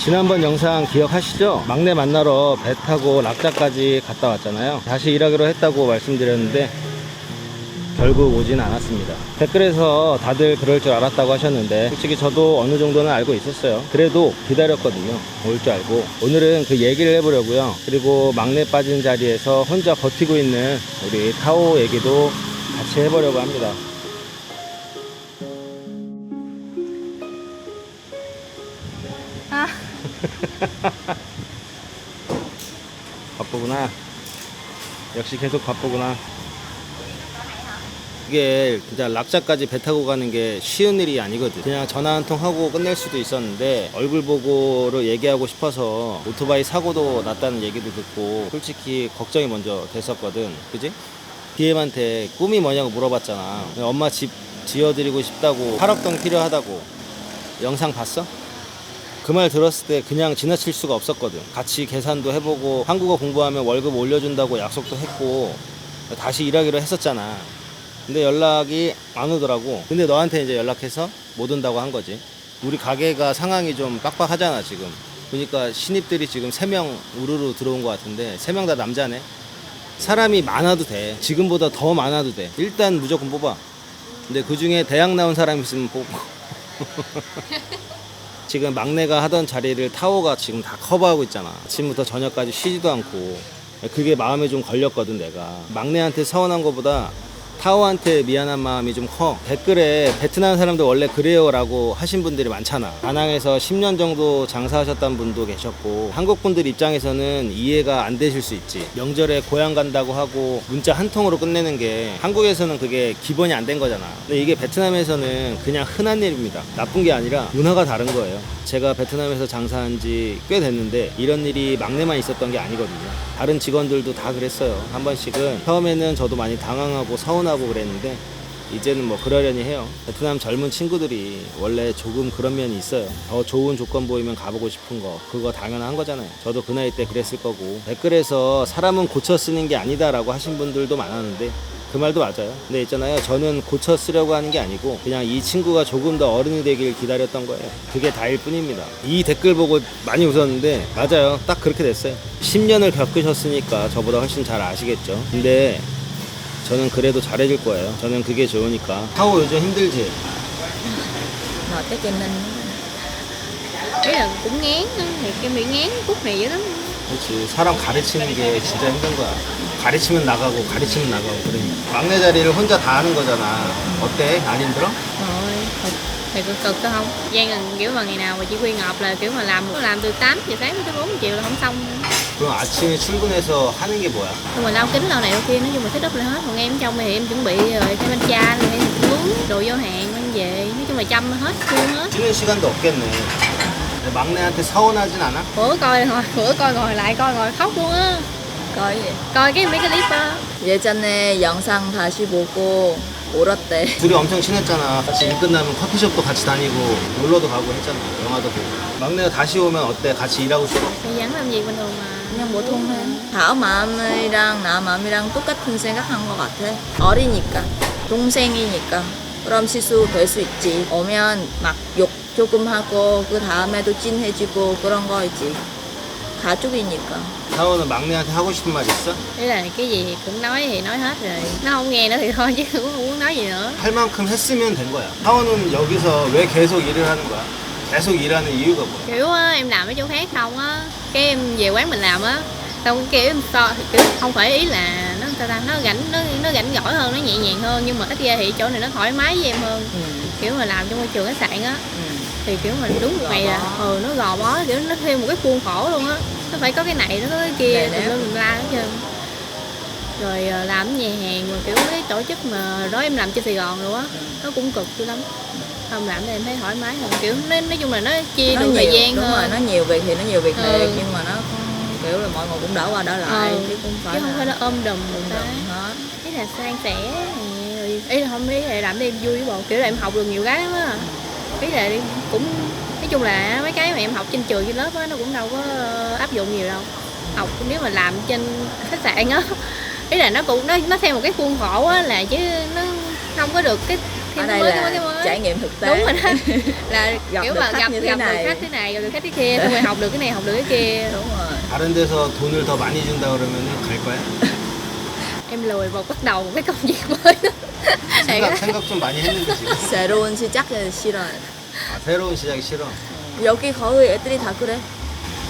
지난번 영상 기억하시죠? 막내 만나러 배 타고 락자까지 갔다 왔잖아요. 다시 일하기로 했다고 말씀드렸는데 결국 오진 않았습니다. 댓글에서 다들 그럴 줄 알았다고 하셨는데 솔직히 저도 어느 정도는 알고 있었어요. 그래도 기다렸거든요. 올 줄 알고. 오늘은 그 얘기를 해보려고요. 그리고 막내 빠진 자리에서 혼자 버티고 있는 우리 타오 얘기도 같이 해보려고 합니다. 바쁘구나. 역시 계속 바쁘구나. 이게 진짜 락자까지 배 타고 가는 게 쉬운 일이 아니거든. 그냥 전화 한 통 하고 끝낼 수도 있었는데 얼굴 보고로 얘기하고 싶어서 오토바이 사고도 났다는 얘기도 듣고 솔직히 걱정이 먼저 됐었거든. 그지? BM한테 꿈이 뭐냐고 물어봤잖아. 엄마 집 지어드리고 싶다고, 8억 동 필요하다고. 영상 봤어? 그 말 들었을 때 그냥 지나칠 수가 없었거든. 같이 계산도 해보고 한국어 공부하면 월급 올려준다고 약속도 했고 다시 일하기로 했었잖아. 근데 연락이 안 오더라고. 근데 너한테 이제 연락해서 못 온다고 한 거지. 우리 가게가 상황이 좀 빡빡하잖아 지금. 그러니까 신입들이 지금 3명 우르르 들어온 것 같은데 3명 다 남자네. 사람이 많아도 돼. 지금보다 더 많아도 돼. 일단 무조건 뽑아. 근데 그 중에 대학 나온 사람 있으면 뽑고. 지금 막내가 하던 자리를 타오가 지금 다 커버하고 있잖아. 아침부터 저녁까지 쉬지도 않고. 그게 마음에 좀 걸렸거든 내가. 막내한테 서운한 것보다 타오한테 미안한 마음이 좀 커. 댓글에 베트남 사람들 원래 그래요 라고 하신 분들이 많잖아. 다낭에서 10년 정도 장사하셨던 분도 계셨고 한국 분들 입장에서는 이해가 안 되실 수 있지. 명절에 고향 간다고 하고 문자 한 통으로 끝내는 게 한국에서는 그게 기본이 안 된 거잖아. 근데 이게 베트남에서는 그냥 흔한 일입니다. 나쁜 게 아니라 문화가 다른 거예요. 제가 베트남에서 장사한 지 꽤 됐는데 이런 일이 막내만 있었던 게 아니거든요. 다른 직원들도 다 그랬어요. 한 번씩은. 처음에는 저도 많이 당황하고 서운하고 그랬는데 이제는 뭐 그러려니 해요. 베트남 젊은 친구들이 원래 조금 그런 면이 있어요. 더 좋은 조건 보이면 가보고 싶은 거, 그거 당연한 거잖아요. 저도 그 나이 때 그랬을 거고. 댓글에서 사람은 고쳐 쓰는 게 아니다 라고 하신 분들도 많았는데 그 말도 맞아요. 근데 있잖아요, 저는 고쳐 쓰려고 하는 게 아니고 그냥 이 친구가 조금 더 어른이 되길 기다렸던 거예요. 그게 다일 뿐입니다. 이 댓글 보고 많이 웃었는데 맞아요. 딱 그렇게 됐어요. 10년을 겪으셨으니까 저보다 훨씬 잘 아시겠죠. 근데 저는 그래도 잘해줄 거예요. 저는 그게 좋으니까. 타오 요즘 힘들지? Mệt cái chân ninh. Ý là cũng ngán á, thì em bị ngán khúc này dữ lắm. 그렇지. 사람 가르치는 게 진짜 힘든 거야. 가르치면 나가고 가르치면 나가고 그러니까. 막내 자리를 혼자 다 하는 거잖아. 어때? 안 힘들어? Rồi, thì cực đó không? Giang là kiểu mà ngày nào mà chỉ Quyên ngọc là kiểu mà làm từ 8 giờ sáng tới 4 chiều là không xong. 그럼 아침에 출근해서 하는 게 뭐야? Nhưng mà lau kính lau này kia nói chung là set up lại hết. Còn em trong thì em chuẩn bị rồi thêm bánh cha rồi thêm nướng đồ vô hàng mang về. Nói chung là chăm hết, khuôn hết. 쉬는 시간도 없겠네. 막내한테 서운하진 않아? Bữa coi ngồi lại coi ngồi khóc luôn á. Coi gì? Coi cái mấy cái clip á. 예전에 영상 다시 보고 울었대. 둘이 엄청 친했잖아. 같이 일 끝나면 커피숍도 같이 다니고 놀러도 가고 했잖아. 영화도 보고. 막내가 다시 오면 어때? 같이 일하고 싶어? Thì vẫn làm gì bình thường mà. 그냥 뭐 통해. 다음 마음이랑 나 마음이랑 똑같은 생각한 것 같아. 어리니까, 동생이니까. 그럼 실수될 수 있지. 오면 막 욕 조금 하고 그 다음에도 찐해지고 그런 거 있지. 가족이니까. 타오는 막내한테 하고 싶은 말 있어? Ý là cái gì cũng nói thì nói hết rồi. Nó không nghe nữa thì thôi chứ cũng không muốn nói gì nữa. 할 만큼 했으면 된 거야. 타오는 여기서 왜 계속 일을 하는 거야? 계속 일하는 이유가 뭐야? Kiểu á, em làm ở chỗ khác xong á, cái em về quán mình làm á, xong kiểu em kiểu không phải ý là nó sao ta, nó rảnh rỗi hơn, nó nhẹ nhàng hơn, nhưng mà ít ra thì chỗ này nó thoải mái với em hơn. Kiểu mà làm trong môi trường khách sạn á thì kiểu mình đúng một ngày là nó gò bó, kiểu nó thêm một cái khuôn khổ luôn á, nó phải có cái này, nó có cái kia, tùm lum tùm la hết trơn. Rồi làm ở nhà hàng mà kiểu cái tổ chức mà đó em làm trên Sài Gòn luôn á, nó cũng cực dữ lắm. Không làm thì em thấy thoải mái hơn, kiểu nói chung là nó chia Nó được nhiều, thời gian đúng hơn. rồi, nó nhiều việc thì nó nhiều việc thiệt, nhưng mà nó kiểu là mọi người cũng đỡ qua đỡ lại, chứ cũng chứ phải không phải nó ôm đùm một cái. hết. Ý là san sẻ rồi ý là không, ý là làm để em vui với bộ, kiểu là em học được nhiều cái lắm á. Ý là cũng nói chung là mấy cái mà em học trên trường trên lớp á nó cũng đâu có áp dụng nhiều đâu. Học nếu mà làm trên khách sạn á, ý là nó cũng nó theo một cái khuôn khổ á, là chứ nó không có được cái Thêm Ở đây mới, là thêm mới. trải nghiệm thực tế. Đúng rồi đó. Là Gặp kiểu được mà khách gặp như thế gặp này. được khách thế này, gặp được khách thế kia, xong rồi học được cái này, học được cái kia. Đúng rồi. 다른 데서 돈을 더 많이 준다 그러면 갈 거야? Em lười vào bắt đầu một cái công việc mới đó. 생각 좀 많이 했는데 지금. 새로운 시작을 싫어해. 아, 새로운 시작이 싫어. 여기 거의 애들이 다 그래.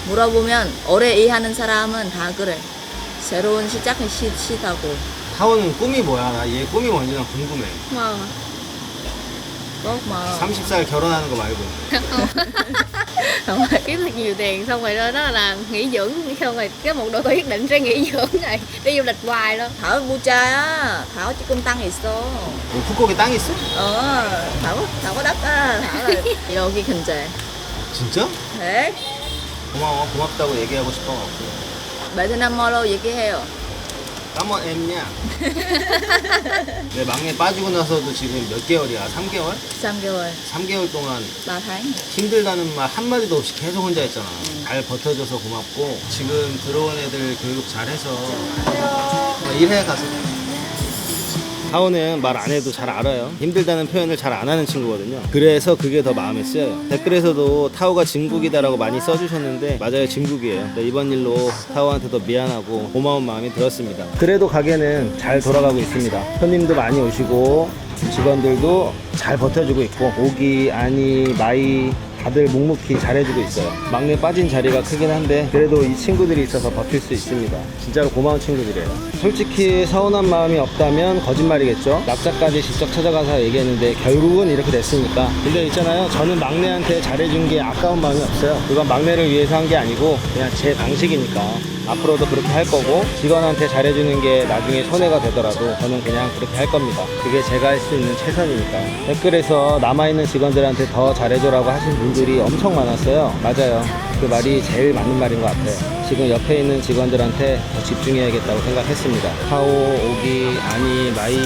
물어보면 오래 일하는 사람은 다 그래. 새로운 시작을 싫다고. 타오는 꿈이 뭐야? 나 얘 꿈이 뭔지 난 궁금해. Mơ. Tốt mà. 30살 결혼하는 거 말고. Không phải. Kiếm thật nhiều tiền xong rồi đó là nghỉ dưỡng, xong rồi cái một độ tuổi nhất định sẽ nghỉ dưỡng này, đi du lịch hoài luôn. Thảo 부자야. Thảo chỉ công tăng 있어. 뭐 푸꾸옥에 땅 있어? Thảo có đất á. Thảo là 여기 근처에. 진짜? Thế. 고마워. 고맙다고 얘기하고 싶어갖고. 베트남 말로 얘기해요. 까만 엠냐? 내 막내 빠지고 나서도 지금 몇 개월이야? 3개월? 3개월, 3개월 동안 3tháng. 힘들다는 말 한마디도 없이 계속 혼자 했잖아. 잘 버텨줘서 고맙고 지금 들어온 애들 교육 잘해서 일해 가서. 타오는 말 안 해도 잘 알아요. 힘들다는 표현을 잘 안 하는 친구거든요. 그래서 그게 더 마음에 쓰여요. 댓글에서도 타오가 진국이다라고 많이 써주셨는데 맞아요, 진국이에요. 이번 일로 타오한테 더 미안하고 고마운 마음이 들었습니다. 그래도 가게는 잘 돌아가고 있습니다. 손님도 많이 오시고 직원들도 잘 버텨주고 있고 오기, 아니, 마이 다들 묵묵히 잘해주고 있어요. 막내 빠진 자리가 크긴 한데 그래도 이 친구들이 있어서 버틸 수 있습니다. 진짜로 고마운 친구들이에요. 솔직히 서운한 마음이 없다면 거짓말이겠죠. 낙자까지 직접 찾아가서 얘기했는데 결국은 이렇게 됐으니까. 근데 있잖아요, 저는 막내한테 잘해준 게 아까운 마음이 없어요. 그건 막내를 위해서 한 게 아니고 그냥 제 방식이니까 앞으로도 그렇게 할 거고 직원한테 잘해주는 게 나중에 손해가 되더라도 저는 그냥 그렇게 할 겁니다. 그게 제가 할 수 있는 최선이니까요. 댓글에서 남아있는 직원들한테 더 잘해줘라고 하신 분들이 엄청 많았어요. 맞아요. 그 말이 제일 맞는 말인 것 같아요. 지금 옆에 있는 직원들한테 더 집중해야겠다고 생각했습니다. 타오, 오기, 아니, 마이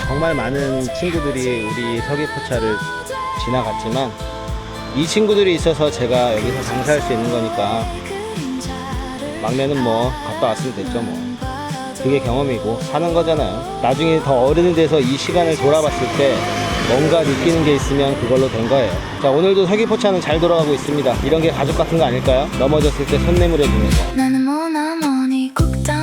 정말 많은 친구들이 우리 서귀포차를 지나갔지만 이 친구들이 있어서 제가 여기서 장사할 수 있는 거니까 막내는 뭐 갔다 왔으면 됐죠 뭐. 그게 경험이고 사는 거잖아요. 나중에 더 어른이 돼서 이 시간을 돌아봤을 때 뭔가 느끼는 게 있으면 그걸로 된 거예요. 자, 오늘도 서귀포차는 잘 돌아가고 있습니다. 이런 게 가족 같은 거 아닐까요? 넘어졌을 때 손 내밀어 주는 거. 나는 뭐나 뭐니 꼭 다